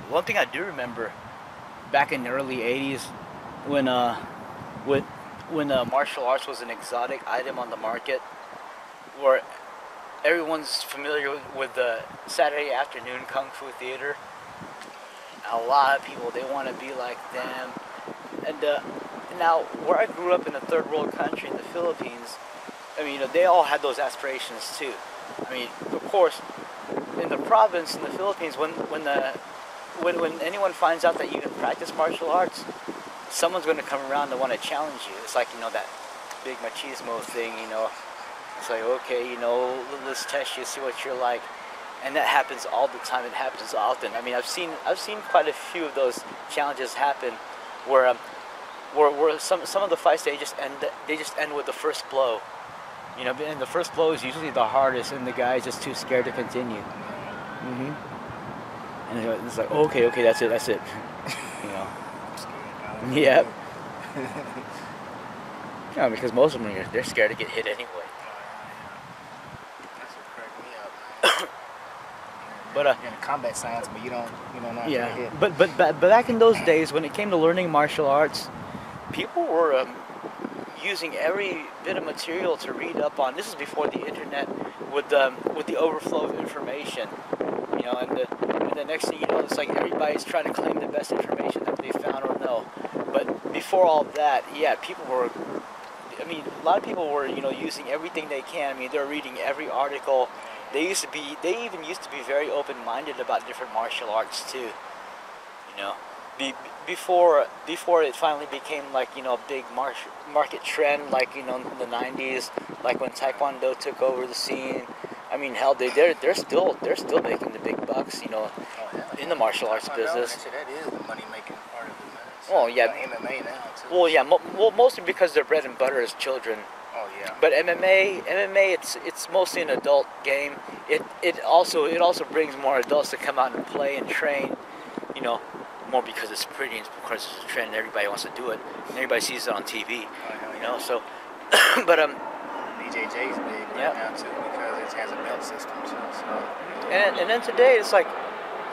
one thing I do remember back in the early '80s when when martial arts was an exotic item on the market, where everyone's familiar with the Saturday afternoon kung fu theater. A lot of people, they want to be like them. And now, where I grew up in a third world country in the Philippines, I mean, they all had those aspirations too. I mean, of course, in the province in the Philippines, when anyone finds out that you can practice martial arts, someone's going to come around to want to challenge you. It's like, that big machismo thing, It's like, okay, let's test you, see what you're like. And that happens all the time. It happens often. I mean, I've seen quite a few of those challenges happen where some of the fights they just end with the first blow. And the first blow is usually the hardest, and the guy's just too scared to continue. And it's like, okay, that's it. Yep. Yeah, because most of them they're scared to get hit anyway. That's what cracked me up, man. But in combat science, but you don't not yeah. get hit. But back in those days, when it came to learning martial arts, people were using every bit of material to read up on. This is before the internet, with the overflow of information. And the next thing you know, it's like everybody's trying to claim the best information that they found or know. But before all that, yeah, a lot of people were, using everything they can. I mean, they're reading every article. They even used to be very open-minded about different martial arts too. Before it finally became like, a big market trend, like, in the 90s, like when Taekwondo took over the scene. I mean, hell, they're still making the big bucks, in the martial arts business. That is the money-making part of the business. Well, yeah. MMA now too. Well, yeah, mostly because their bread and butter is children. Oh yeah. But MMA, it's mostly an adult game. It also brings more adults to come out and play and train, more because it's pretty and because it's a trend. Everybody wants to do it, and everybody sees it on TV, So, but BJJ's big right now too because it has a belt system too. So. And then today it's like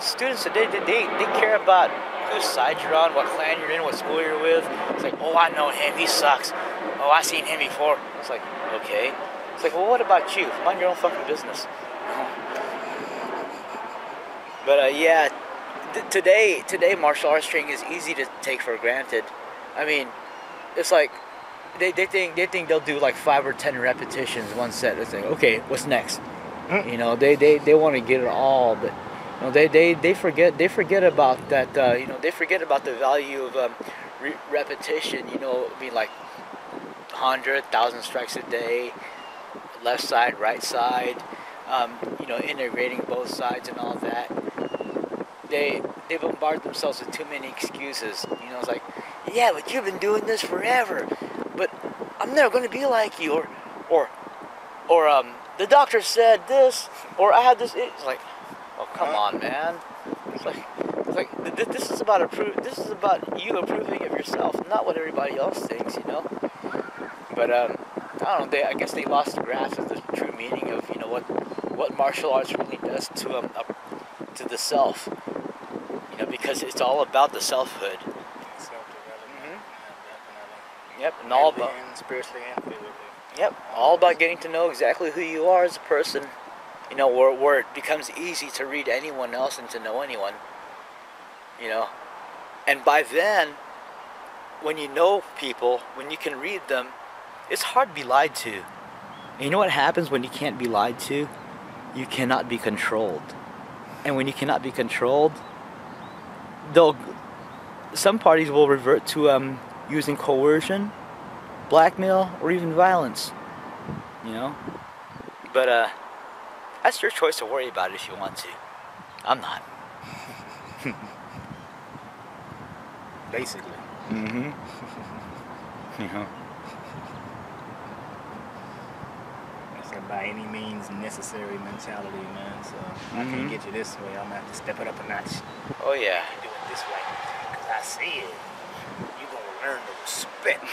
students today they care about whose side you're on, what clan you're in, what school you're with. It's like, oh, I know him, he sucks. Oh, I seen him before. It's like, okay. It's like, well, what about you? Mind your own fucking business. But yeah, today martial arts training is easy to take for granted. I mean, it's like they think they'll do like 5 or 10 repetitions one set. It's like, okay, what's next? They want to get it all, but they forget about that. They forget about the value of repetition. Be like 100,000 strikes a day, left side, right side. Integrating both sides and all that. They bombard themselves with too many excuses. It's like, yeah, but you've been doing this forever. But I'm never going to be like you, or the doctor said this, or I had this. It's like, oh, come on, man. It's like this is about you approving of yourself, not what everybody else thinks, But I don't know. I guess they lost the grasp of the true meaning of what martial arts really does to the self. Because it's all about the selfhood. Self-development. Yep, and all about spiritually and physically. Yep, all about getting to know exactly who you are as a person. Where it becomes easy to read anyone else and to know anyone. And by then, when you know people, when you can read them, it's hard to be lied to. And you know what happens when you can't be lied to? You cannot be controlled. And when you cannot be controlled, some parties will revert to using coercion, blackmail, or even violence. But that's your choice to worry about it if you want to. I'm not. Basically. It's a by any means necessary mentality, man. So I can't get you this way. I'm gonna have to step it up a notch. Oh yeah. I can do it this way because I see it. You gonna learn to respect.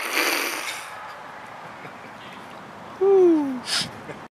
Woo.